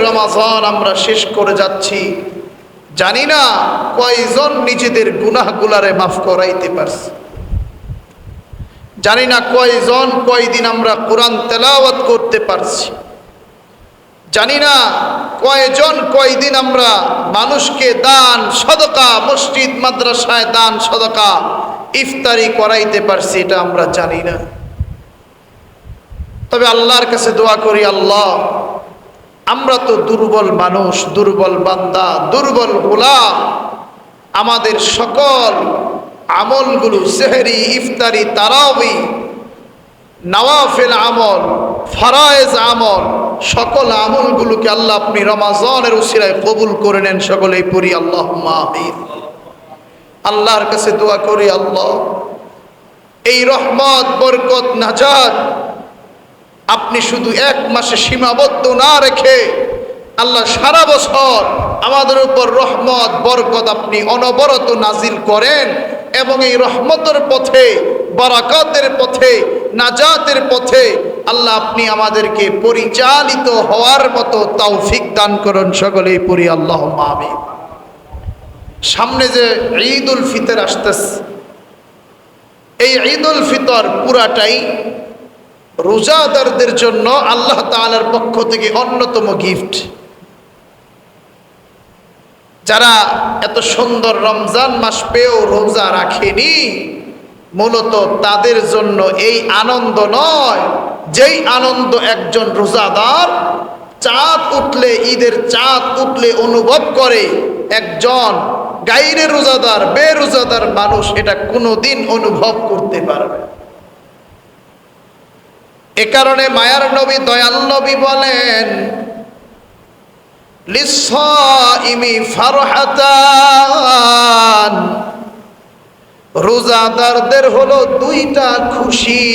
রমাজান আমরা শেষ করে যাচ্ছি, জানি না কয়জন নিজেদের গুনাহগুলারে মাফ করাইতে পারছি, জানি না কয়জন কয়দিন আমরা কোরআন তেলাওয়াত করতে পারছি, জানি না কয়জন কয়দিন আমরা মানুষকে দান সদকা, মসজিদ মাদ্রাসায় দান সদকা, ইফতারি করাইতে পারছি, এটা আমরা জানি না। তবে আল্লাহর কাছে দোয়া করি, আল্লাহ আমরা তো দুর্বল মানুষ, দুর্বল বান্দা, দুর্বল গোলাম, আমাদের সকল আমলগুলো সেহরি, ইফতারি, তারাবি, নওয়াফিল আমল, ফরায়েজ আমল, সকল আমলগুলোকে আল্লাহ আপনি রমাজানের উসিলায় কবুল করে নেন। সকলেই পড়ি আল্লাহুম্মা আমিন। আল্লাহর কাছে দোয়া করি, আল্লাহ এই রহমত, বরকত, নাজাত আপনি শুধু এক মাসে সীমাবদ্ধ না রেখে আল্লাহ সারা বছর আমাদের উপর রহমত, বরকত আপনি অনবরত নাজিল করেন এবং এই রহমতের পথে, বারাকাতের পথে, নাজাতের পথে আল্লাহ আপনি আমাদেরকে পরিচালিত হওয়ার মতো তৌফিক দান করুন। সকলেই পড়ি আল্লাহুম্মা আমিন। সামনে যে ঈদুল ফিতর আসতেছে, এই ঈদুল ফিতর পুরাটাই রোজাদারদের জন্য আল্লাহ তাআলার পক্ষ থেকে অন্যতম গিফট। যারা এত সুন্দর রমজান মাস পেয়েও রোজা রাখেনি, মূলত তাদের জন্য এই আনন্দ নয় যেই আনন্দ একজন রোজাদার চাঁদ উঠলে, ঈদের চাঁদ উঠলে অনুভব করে, একজন গাইরে রোজাদার, বেরোজাদার মানুষ এটা কোনোদিন অনুভব করতে পারবে। এ কারণে মায়ার নবী, দয়াল নবী বলেন, লিসসাইমি ফারহাতান, রোজাদারদের হলো দুইটা খুশি,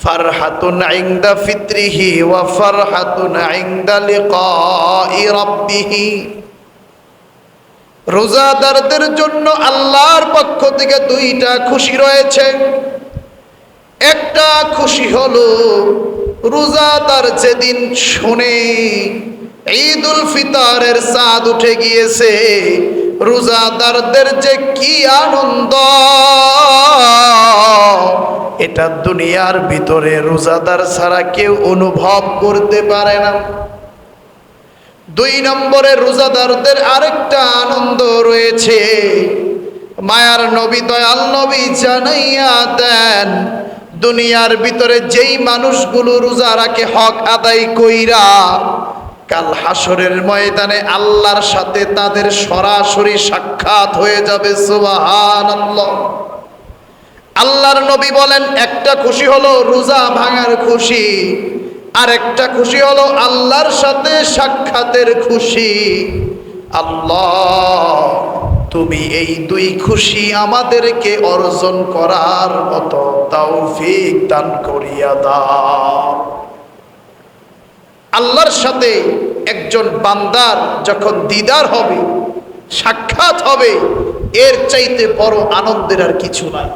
ফারহাতুন ইনদা ফিত্রিহি ওয়া ফারহাতুন ইনদা লিকাই রাব্বিহি। রোজাদারদের জন্য আল্লাহর পক্ষ থেকে দুইটা খুশি রয়েছে। একটা খুশি হলো রোজাদার যেদিন শুনে ঈদুল ফিতরের চাঁদ উঠে গিয়েছে, রোজাদারদের যে কি আনন্দ, এটা দুনিয়ার ভিতরে রোজাদার ছাড়া কেউ অনুভব করতে পারে না। দুই নম্বরে রোজাদারদের আরেকটা আনন্দ রয়েছে, মায়ার নবী, দয়াল নবী জানাইয়া দেন, দুনিয়ার ভিতরে যেই মানুষগুলো রোজা রাখে হক আদায় কইরা, কাল হাসরের ময়দানে আল্লাহর সাথে তাদের সরাসরি সাক্ষাৎ হয়ে যাবে। সুবহানাল্লাহ। আল্লাহর নবী বলেন, একটা খুশি হলো রোজা ভাঙার খুশি, আর একটা খুশি হলো আল্লাহর সাথে সাক্ষাতের খুশি। আল্লাহ তুমি এই দুই খুশি আমাদেরকে অর্জন করার মতো তৌফিক দান করিয়া দাও। আল্লাহর সাথে একজন বান্দার যখন দিদার হবে, সাক্ষাৎ হবে, এর চাইতে বড় আনন্দের আর কিছু নাই।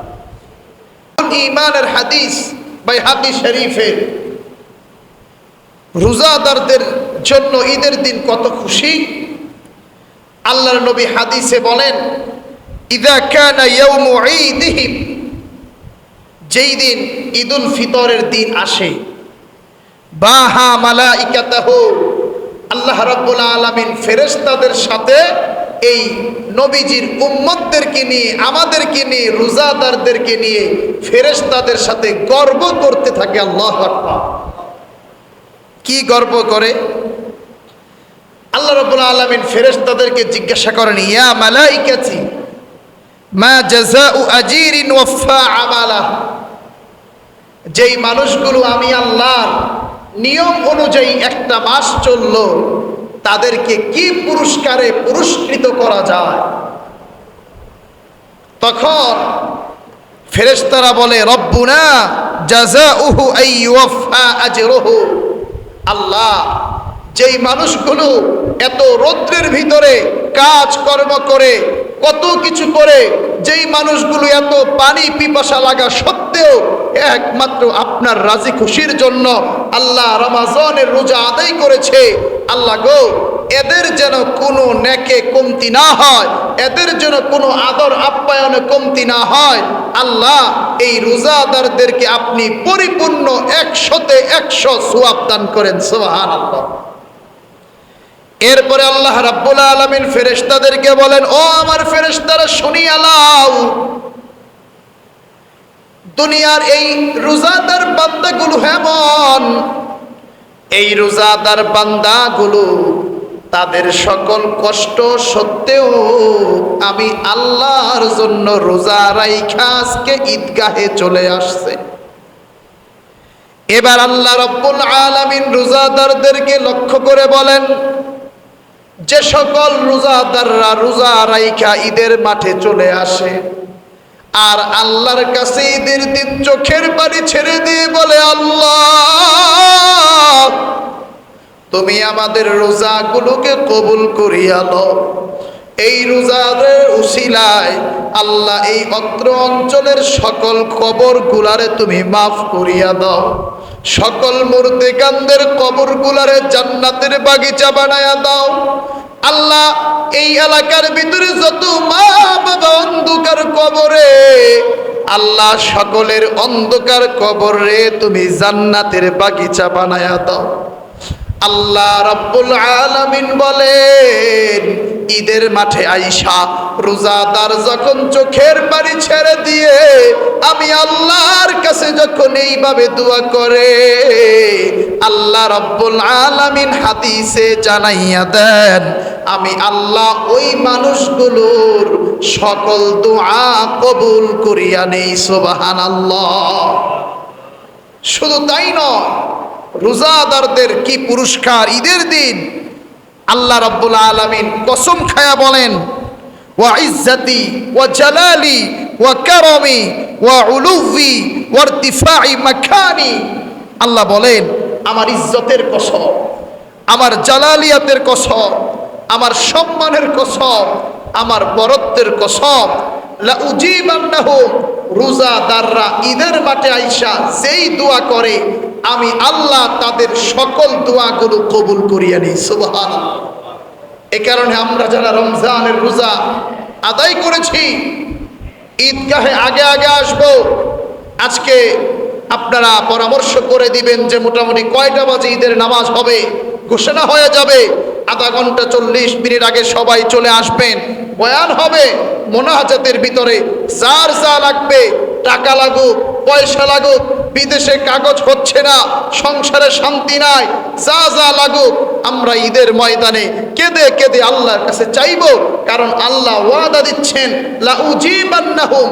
ঈমানের হাদিস বাইহাকী শরীফের, রোজাদারদের জন্য ঈদের দিন কত খুশি। আল্লাহর নবী হাদিসে বলেন, ইযা কানা ইয়াউমু ঈদিহিম, যেই দিন ঈদুল ফিতরের দিন আসে, বাহা মালাইকাতাহু, আল্লাহ রাব্বুল আলামিন ফেরেশতাদের সাথে এই নবীজির উম্মতদেরকে নিয়ে, আমাদেরকে নিয়ে, রোজাদারদেরকে নিয়ে ফেরেশতাদের সাথে গর্ব করতে থাকে। আল্লাহু আকবার। কি গর্ব করে? আল্লাহ রাব্বুল আলামিন ফেরেশতাদেরকে জিজ্ঞাসা করেন, ইয়া মালাইকাতি মা জাযাউ আজিরিন ওয়াফা আমালা, যেই মানুষগুলো আমি আল্লাহর নিয়ম অনুযায়ী একটা মাস চলল, তাদেরকে কি পুরস্কারে পুরস্কৃত করা যায়? তখন ফেরেশতারা বলে, রব্বুনা জাযাউহু আইয়ুফা আজরুহু, আল্লাহ যেই মানুষগুলো এত রৌদ্রের ভিতরে কাজ কর্ম করে, কত কিছু করে যেই মানুষগুলো এত পানি পিপাসা লাগা সত্ত্বেও একমাত্র আপনার রাজি খুশির জন্য আল্লাহ রমাজানের রোজা আদায় করেছে, আল্লাহ গো এদের যেন কোনো নেকে কমতি না হয়, এদের যেন কোনো আদর আপ্যায়নে কমতি না হয়। আল্লাহ এই রোজাদারদেরকে আপনি পরিপূর্ণ 100তে 100 সওয়াব দান করেন, সুবহানাল্লাহ। এরপরে আল্লাহ রাব্বুল আলামিন ফেরেশতাদেরকে বলেন, ও আমার ফেরেশতারা শুনিয়া নাও, দুনিয়ার এই রোজাদার বান্দাগুলো এমন, এই রোজাদার বান্দাগুলো তাদের সকল কষ্ট সত্ত্বেও আমি আল্লাহর জন্য রোজা রাইখা আজকে ঈদগাহে চলে আসছে। এবার আল্লাহ রাব্বুল আলামিন রোজাদারদেরকে লক্ষ্য করে বলেন, যে সকল রোজাদাররা রোজা রাইখা ঈদের মাঠে চলে আসে আর আল্লাহর কাছে ঈদের দিন চোখের পানি ছেড়ে দিয়ে বলে, আল্লাহ তুমি আমাদের রোজাগুলোকে কবুল করিয়া লও, এই রোজাদের উসিলায় আল্লাহ এই অত্র অঞ্চলের সকল কবরগুলারে তুমি মাফ করিয়া দাও, সকল মুর্দেগানদের কবরগুলারে জান্নাতের বাগিচা বানায়া দাও। আল্লাহ এই এলাকার ভিতরে যত মা বাবা অন্ধকার কবরে, আল্লাহ সকলের অন্ধকার কবরে তুমি জান্নাতের বাগিচা বানায়া দাও। আল্লাহ রাব্বুল আলামিন বলেন, ঈদের মাঠে আইসা রোজাদার যখন চোখের পানি ছেড়ে দিয়ে আমি আল্লাহর কাছে যখন এইভাবে দোয়া করে, আল্লাহ রাব্বুল আলামিন হাদিসে জানাইয়া দেন, আমি আল্লাহ ওই মানুষগুলোর সকল দোয়া কবুল করিয়া নেই, সুবহানাল্লাহ। শুধু তাই নয়, রোজাদারদের কি পুরস্কার ঈদের দিন। আল্লাহ রাব্বুল আলামিন কসম খায়া বলেন, ওয়া ইজ্জতি ওয়া জালালি ওয়া কারামি ওয়া উলুভি ওয়া ইরতিফাই মাকানি, আল্লাহ বলেন আমার ইজ্জতের কসম, আমার জালালিয়াতের কসম, আমার সম্মানের কসম, আমার বরত্বের কসম, লা উজিবান্নাহুম, রোজাদাররা ঈদের মাঠে আইসা যেই দোয়া করে আমি আল্লাহ তাদের সকল দোয়াগুলো কবুল করিয়া নিই, সুবহানাল্লাহ। এই কারণে আমরা যারা রমজানের রোজা আদায় করেছি ঈদগাহে আগে আগে আসব। আজকে আপনারা পরামর্শ করে দিবেন যে মোটামুটি কয়টা বাজে ঈদের নামাজ হবে, ঘোষণা হয়ে যাবে। আধা ঘন্টা 40 মিনিট আগে সবাই চলে আসবেন, বয়ান হবে। মোনাজাতের ভিতরে যার যা লাগবে, টাকা লাগুক পয়সা লাগুক, বিদেশে কাগজ হচ্ছে না, সংসারে শান্তি নাই, যা যা লাগুক আমরা ঈদের ময়দানে কেঁদে কেঁদে আল্লাহর কাছে চাইব। কারণ আল্লাহ ওয়াদা দিচ্ছেন, লা উজিবান্নাহুম,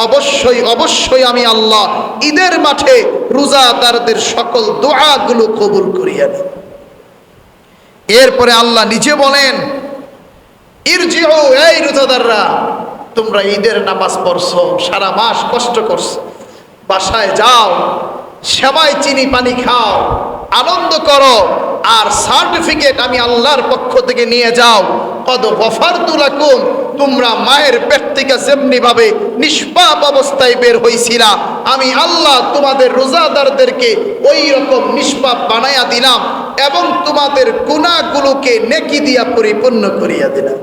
অবশ্যই অবশ্যই আমি আল্লাহ ঈদের মাঠে রোজাদারদের সকল দোয়াগুলো কবুল করিয়া নিই। এরপরে আল্লাহ নিজে বলেন, ইরজিউ, এই রোজাদাররা তোমরা ঈদের নামাজ পড়ছো, সারা মাস কষ্ট করছো, বাসায় যাও, সেমাই চিনি পানি খাও, আনন্দ করো, আর সার্টিফিকেট আমি আল্লাহর পক্ষ থেকে নিয়ে যাও। কদ গফারতু লাকুম, তোমরা মায়ের পেট থেকে যেমনি ভাবে নিষ্পাপ অবস্থায় বের হইছিলা, আমি আল্লাহ তোমাদের রোজাদারদেরকে ওই রকম নিষ্পাপ বানাইয়া দিলাম এবং তোমাদের গুনাহগুলোকে নেকি দিয়া পরিপূর্ণ করিয়া দিলাম।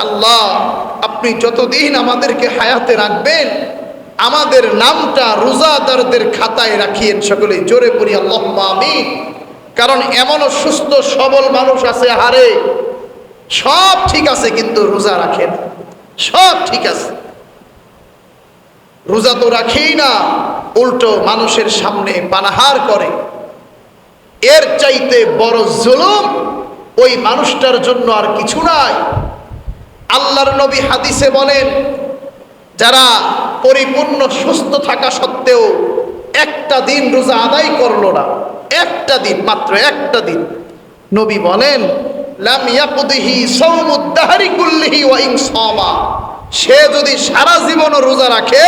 আল্লাহ আপনি যতদিন আমাদেরকে হায়াতে রাখবেন আমাদের নামটা রোজাদারদের খাতায় রাখিয়েন। সকলে জোরে পড়ি আল্লাহুম্মা আমিন। কারণ এমনও সুস্থ সবল মানুষ আছে, হারে সব ঠিক আছে কিন্তু রোজা রাখে না, সব ঠিক আছে, রোজা তো রাখেই না, উল্টো মানুষের সামনে পানাহার করে। এর চাইতে বড় জুলুম ওই মানুষটার জন্য আর কিছু নাই। আল্লাহর নবী হাদিসে বলেন, যারা পরিপূর্ণ সুস্থ থাকা সত্ত্বেও একটা দিন রোজা আদায় করলো না, একটা দিন, মাত্র একটা দিন, নবী বলেন লাম ইয়াকদিহি সাওমুদ দাহরি কুল্লিহি ওয়া ইন সামা, সে যদি সারা জীবন রোজা রাখে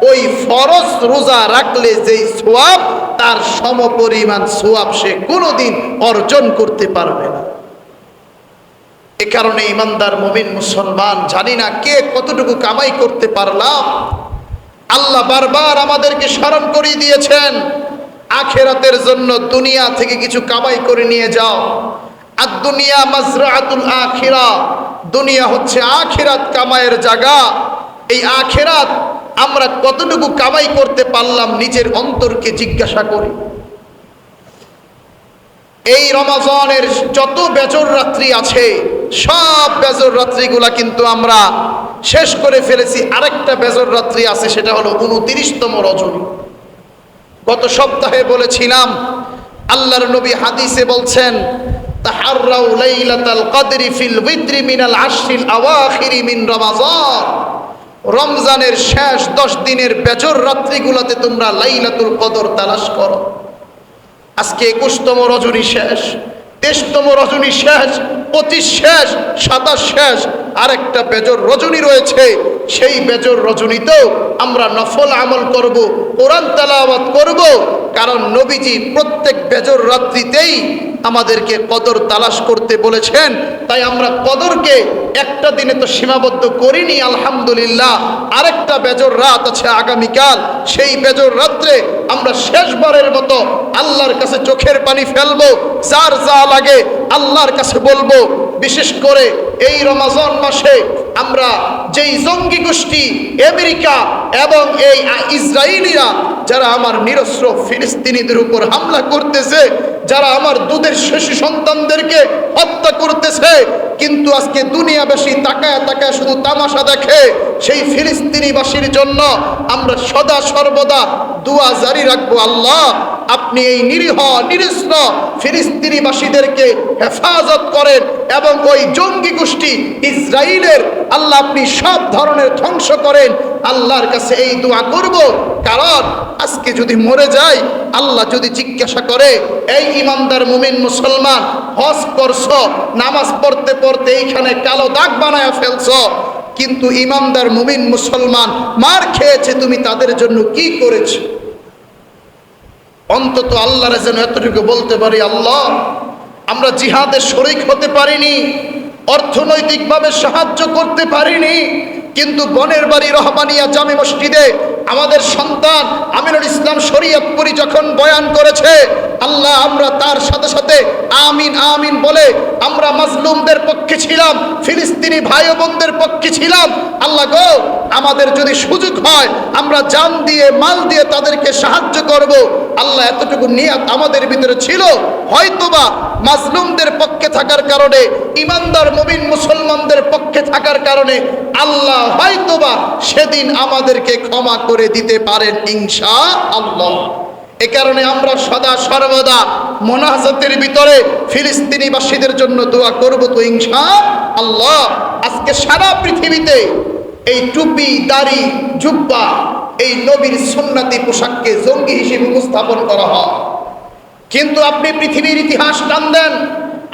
ওই ফরজ রোজা রাখলে যেই সওয়াব তার সমপরিমাণ সওয়াব সে কোনোদিন অর্জন করতে পারবে না। এ কারণে ইমানদার মুমিন মুসলমান, জানি না কে কতটুকু কামাই করতে পারলাম, আল্লাহ বারবার আমাদেরকে স্মরণ করিয়ে দিয়েছেন আখিরাতের জন্য দুনিয়া থেকে কিছু কামাই করে নিয়ে যাও। আর দুনিয়া মাজরাআতুল আখিরা, দুনিয়া হচ্ছে আখিরাত কামাইয়ের জায়গা। এই আখিরাত আমরা কতটুকু কামাই করতে পারলাম নিজের অন্তরকে জিজ্ঞাসা করি। এই রমাজানের যত বেজর রাত্রি আছে সব বেজর রাত্রিগুলা কিন্তু আমরা শেষ করে ফেলেছি। আরেকটা বেজর রাত্রি আছে, সেটা হলো 29তম রজনী। গত সপ্তাহে বলেছিলাম আল্লাহর নবী হাদিসে বলছেন, তাহাররাউ লাইলাতাল কদরি ফিল বিদ্রি মিনাল আশরিল আওয়াখিরি মিন রমাজান। রমজানের শেষ 10 দিনের বেজর রাত্রিগুলোতে তোমরা লাইলাতুল কদর তালাশ করো। আজকে 21তম রজনী শেষ, 23তম রজনী শেষ, 25 শেষ, 27 শেষ, আরেকটা বেজর রজনী রয়েছে। সেই বেজর রজনীতেও আমরা নফল আমল করব, কোরআন তেলাওয়াত করব, কারণ নবীজি প্রত্যেক বেজর রাত্রিতেই আমাদেরকে কদর তালাশ করতে বলেছেন। তাই আমরা কদরকে একটা দিনে তো সীমাবদ্ধ করিনি, আলহামদুলিল্লাহ। আরেকটা বেজর রাত আছে আগামীকাল, সেই বেজর রাত্রে আমরা শেষবারের মতো আল্লাহর কাছে চোখের পানি ফেলবো, যার যা লাগে আল্লাহর কাছে বলবো। বিশেষ করে এই রমাজান মাসে আমরা যেই জঙ্গি গোষ্ঠী আমেরিকা এবং এই ইসরায়েলিরা যারা আমার নিরস্ত্র ফিলিস্তিনিদের উপর হামলা করতেছে, যারা আমার দুধের শিশু সন্তানদেরকে হত্যা করতেছে, কিন্তু আজকে দুনিয়াবাসী তাকায় তাকায় শুধু তামাশা দেখে, সেই ফিলিস্তিনিবাসীর জন্য আমরা সদা সর্বদা দোয়া জারি রাখবো। আল্লাহ, আপনি এই নিরীহ নিরস্ত্র ফিলিস্তিনিবাসীদেরকে হেফাজত করেন এবং ওই জঙ্গি গোষ্ঠী ইসরায়েলের আল্লাহ আপনি সব ধরনের ধ্বংস করেন। আল্লাহর কাছে এই দোয়া করব, কারণ আজকে যদি মরে যায়, আল্লাহ যদি জিজ্ঞাসা করে, এই ইমানদার মুমিন মুসলমান, হজ করছো, নামাজ পড়তে পড়তে এইখানে কালো দাগ বানায় ফেলছো, কিন্তু ইমানদার মুমিন মুসলমান মার খেয়েছে, তুমি তাদের জন্য কি করেছো? অন্তত আল্লাহর যেন এতটুকু বলতে পারি, আল্লাহ আমরা জিহাদে শরীক হতে পারিনি, অর্থনৈতিকভাবে সাহায্য করতে পারিনি, কিন্তু বনের বাড়ি রহমানিয়া জামে মসজিদে আমাদের সন্তান আমিনুল ইসলাম শরীয়তপুরী যখন বয়ান করেছে, আল্লাহ আমরা তার সাথে সাথে আমিন আমিন বলে আমরা মাজলুমদের পক্ষে ছিলাম, ফিলিস্তিনি ভাই বোনদের পক্ষে ছিলাম। আল্লাহ গো, আমাদের যদি সুযোগ হয় আমরা জান দিয়ে মাল দিয়ে তাদেরকে সাহায্য করব। আল্লাহ এতটুকু নিয়ত আমাদের ভিতরে ছিল, হয়তোবা মাজলুমদের পক্ষে থাকার কারণে, ইমানদার মুমিন মুসলমানদের পক্ষে থাকার কারণে আল্লাহ হয়তোবা সেদিন আমাদেরকে ক্ষমা করে দিতে পারেন ইনশাআল্লাহ। এ কারণে আমরা সদা সর্বদা মোনাজাতের ভিতরে ফিলিস্তিনিবাসীদের জন্য দোয়া করব তো ইনশাআল্লাহ। আজকে সারা পৃথিবীতে এই টুপি, দাড়ি, জুব্বা, এই নবীর সুন্নতি পোশাককে জঙ্গি হিসেবে উপস্থাপন করা হয়, কিন্তু আপনি পৃথিবীর ইতিহাস টান দেন,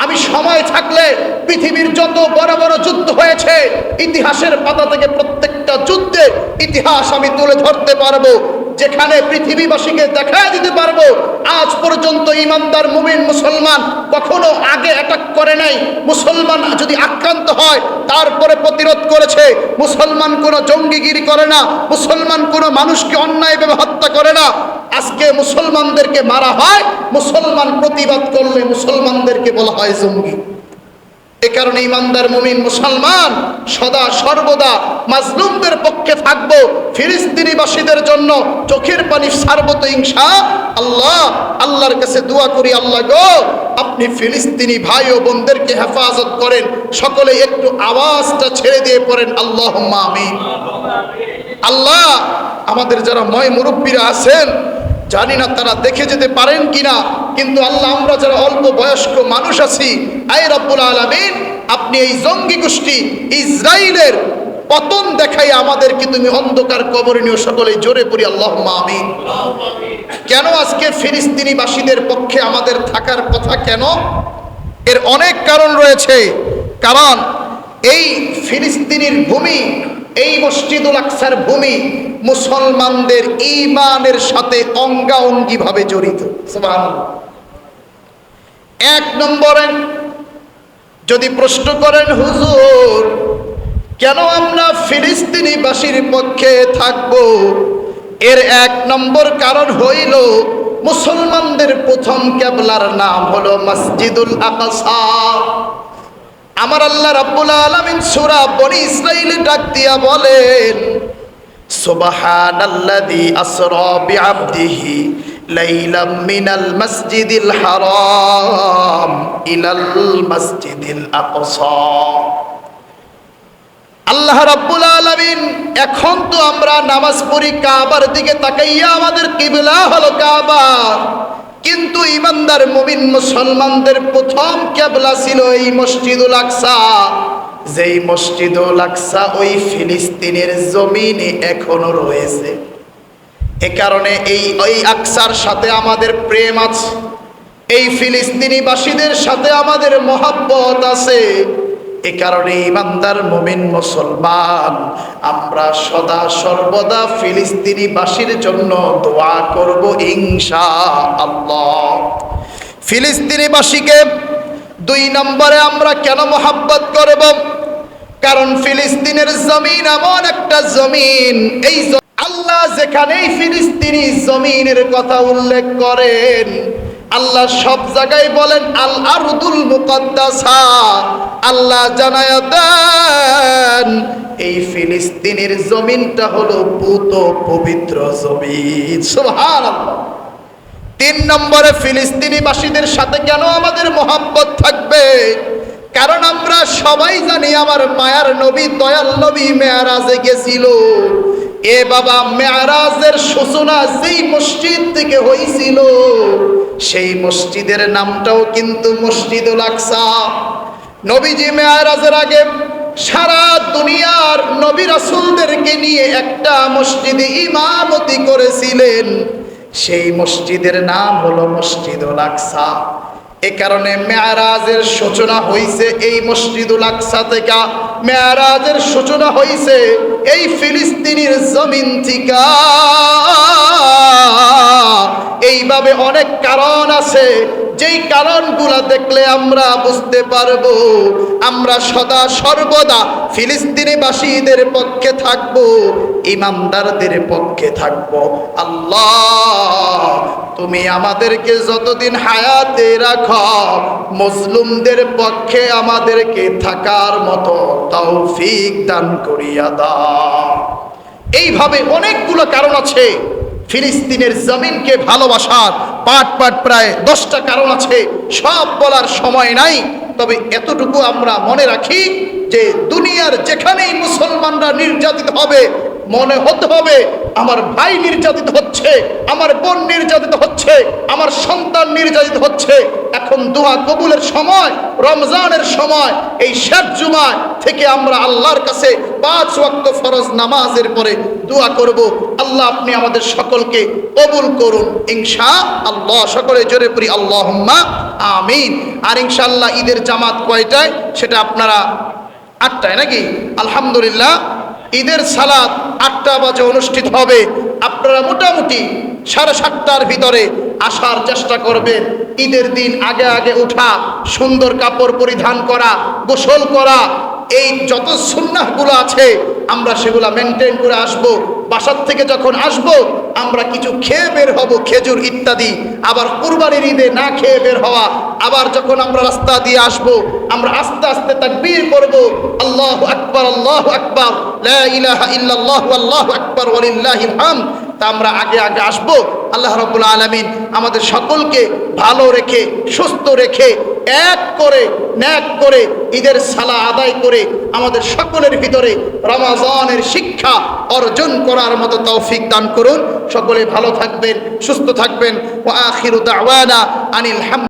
আমি সময় থাকলে পৃথিবীর যত বড় বড় যুদ্ধ হয়েছে ইতিহাসের পাতা থেকে প্রত্যেকটা যুদ্ধের ইতিহাস আমি তুলে ধরতে পারবো, যেখানে পৃথিবীবাসীকে দেখায় দিতে পারবো আজ পর্যন্ত ইমানদার মুমিন মুসলমান কখনো আগে অ্যাটাক করে নাই। মুসলমান যদি আক্রান্ত হয় তারপরে প্রতিরোধ করেছে। মুসলমান কোনো জঙ্গিগিরি করে না, মুসলমান কোনো মানুষকে অন্যায়ভাবে হত্যা করে না। আজকে মুসলমানদেরকে মারা হয়, মুসলমান প্রতিবাদ করলে মুসলমানদেরকে বলা হয় জঙ্গি। এ কারণে ইমানদার মুমিন মুসলমান সদা সর্বদা মাজলুমদের পক্ষে থাকবো, ফিলিস্তিনিবাসীদের জন্য চোখের পানি ছাড়বো তো ইনশাআল্লাহ। আল্লাহর কাছে দোয়া করি, আল্লাহ গো আপনি ফিলিস্তিনি ভাই ও বোনদেরকে হেফাজত করেন। সকলে একটু আওয়াজটা ছেড়ে দিয়ে পড়েন আল্লাহুম্মা আমিন। আল্লাহ আমাদের যারা ময় মুরব্বীরা আছেন, জানি না তারা দেখে যেতে পারেন কিনা, কিন্তু আল্লাহ আমরা যারা অল্প বয়স্ক মানুষ আছি, আয় রব্বুল আলামিন আপনি এই জঙ্গি গোষ্ঠী ইসরায়েলের পতন দেখাই আমাদেরকে তুমি অন্ধকার কবরে নিয়ে সকলেই জোরে পড়ি আল্লাহুম্মা আমিন। কেন আজকে ফিলিস্তিনিবাসীদের পক্ষে আমাদের থাকার কথা কেন? এর অনেক কারণ রয়েছে। কারণ এই ফিলিস্তিনির ভূমি, এই মসজিদুল আকসার ভূমি মুসলমানদের ঈমানের সাথে অঙ্গাঅঙ্গিভাবে জড়িত। সুবহানাল্লাহ। এক নম্বরে যদি প্রশ্ন করেন হুজুর কেন আমরা ফিলিস্তিনিবাসীর পক্ষে থাকব, এর এক নম্বর কারণ হইল মুসলমানদের প্রথম কিবলার নাম হলো মসজিদুল আকসা। আমার আল্লাহ রাব্বুল আলামিন সূরা বনী ইসরাঈলে ডাক দিয়া বলেন, সুবহানাল্লাযী আসরা বিআবদিহি লাইলাম মিনাল মাসজিদিল হারাম ইলাল মাসজিদিল আকসা। আল্লাহ রাব্বুল আলামিন, এখন তো আমরা নামাজ পড়ি কাবার দিকে তাকাইয়া, আমাদের কিবলা হলো কাবা, কিন্তু ইমানদার মুমিন মুসলমানদের প্রথম কিবলা ছিল এই মসজিদুল আকসা। যেই মসজিদুল আকসা ওই ফিলিস্তিনের জমিনে এখনো রয়েছে। এ কারণে এই আকসার সাথে আমাদের প্রেম আছে, এই ফিলিস্তিনিবাসীদের সাথে আমাদের মহব্বত আছে। এ কারণে ইমানদার মুমিন মুসলমান আমরা সদা সর্বদা ফিলিস্তিনিবাসীর জন্য দোয়া করব ইনশাআল্লাহ। ফিলিস্তিনিবাসীকে 2 নম্বরে আমরা কেন মহব্বত করব? কারণ ফিলিস্তিনের জমিন এমন একটা জমিন, এই আল্লাহ যেখানেই ফিলিস্তিনি জমিনের কথা উল্লেখ করেন, আল্লাহ সব জায়গায় বলেন আল আরদুল মুকদ্দাসা। আল্লাহ জানায়া দেন এই ফিলিস্তিনের জমিনটা হলো পুত পবিত্র জমিন। সুবহানাল্লাহ। 3 নম্বরে ফিলিস্তিনিবাসীদের সাথে কেন আমাদের মহব্বত থাকবে? কারণ আমরা সবাই জানি আমার মায়ার নবী দয়াল নবী মেরাজে গেছিল। এ বাবা, মেরাজের সূচনা যেই মসজিদ থেকে হয়েছিল সেই মসজিদের নামটাও কিন্তু মসজিদুল আকসা। নবীজি মেরাজের আগে সারা দুনিয়ার নবী রাসূলদেরকে নিয়ে একটা মসজিদে ইমামতি করেছিলেন, সেই মসজিদের নাম হলো মসজিদুল আকসা। এ কারণে মেরাজের সূচনা হইছে এই মসজিদুল আকসা থেকে, মেরাজের সূচনা হইছে এই ফিলিস্তিনের জমিন থেকে। এইভাবে অনেক কারণ আছে, যেই কারণগুলো দেখলে আমরা বুঝতে পারবো আমরা সদা সর্বদা ফিলিস্তিনিবাসীদের পক্ষে থাকব, ইমানদারদের পক্ষে থাকব। আল্লাহ তুমি আমাদেরকে যতদিন হায়াতে রাখো মজলুমদের পক্ষে আমাদেরকে থাকার মতো তৌফিক দান করিয়া দাও। এইভাবে অনেকগুলো কারণ আছে ফিলিস্তিনের জমিনকে ভালোবাসার, পাট প্রায় 10টা কারণ আছে, সব বলার সময় নাই। তবে এতটুকু আমরা মনে রাখি যে দুনিয়ার যেখানেই মুসলমানরা নির্যাতিত হবে মনে হতে হবে আমার ভাই নির্যাতিত হচ্ছে, আমার বোন নির্যাতিত হচ্ছে, আমার সন্তান নির্যাতিত হচ্ছে। এখন দোয়া কবুলের সময়, রমজানের সময়, এই শেষ জুমায় থেকে আমরা আল্লাহর কাছে 5 ওয়াক্ত ফরজ নামাজের পরে দোয়া করব, আল্লাহ আপনি আমাদের সকলকে কবুল করুন ইনশাআল্লাহ। সকলে জোরে পড়ি আল্লাহুম্মা আমিন। আর ইনশাআল্লাহ ঈদের জামাত কয়টায় সেটা আপনারা 8টায় নাকি? আলহামদুলিল্লাহ, ঈদের সালাত 8টা বাজে অনুষ্ঠিত হবে। আপনারা মোটামুটি 7:30টার ভিতরে আসার চেষ্টা করবেন। ঈদের দিন আগে আগে উঠা, সুন্দর কাপড় পরিধান করা, গোসল করা, এই যত সুন্নাহগুলো আছে আমরা সেগুলো মেনটেন করে আসব। বাসার থেকে যখন আসব আমরা কিছু খেয়ে বের হব, খেজুর ইত্যাদি। আবার কুরবানির ঈদে না খেয়ে বের হওয়া। আবার যখন আমরা রাস্তা দিয়ে আসব আমরা আস্তে আস্তে তাকবীর করব, আল্লাহু আকবার, আল্লাহু আকবার, লা ইলাহা ইল্লাল্লাহু আল্লাহু আকবার ওয়ালিল্লাহিল হামদ। তা আমরা আগে আগে আসব। আল্লাহ রাব্বুল আলামিন আমাদের সকলকে ভালো রেখে, সুস্থ রেখে, এক করে, ন্যাক করে, ঈদের সালাহ আদায় করে আমাদের সকলের ভিতরে রমাজানের শিক্ষা অর্জন করার মতো তৌফিক দান করুন। সকলে ভালো থাকবেন, সুস্থ থাকবেন। ওয়া আখিরু দাওয়ানা আনিল হামদ।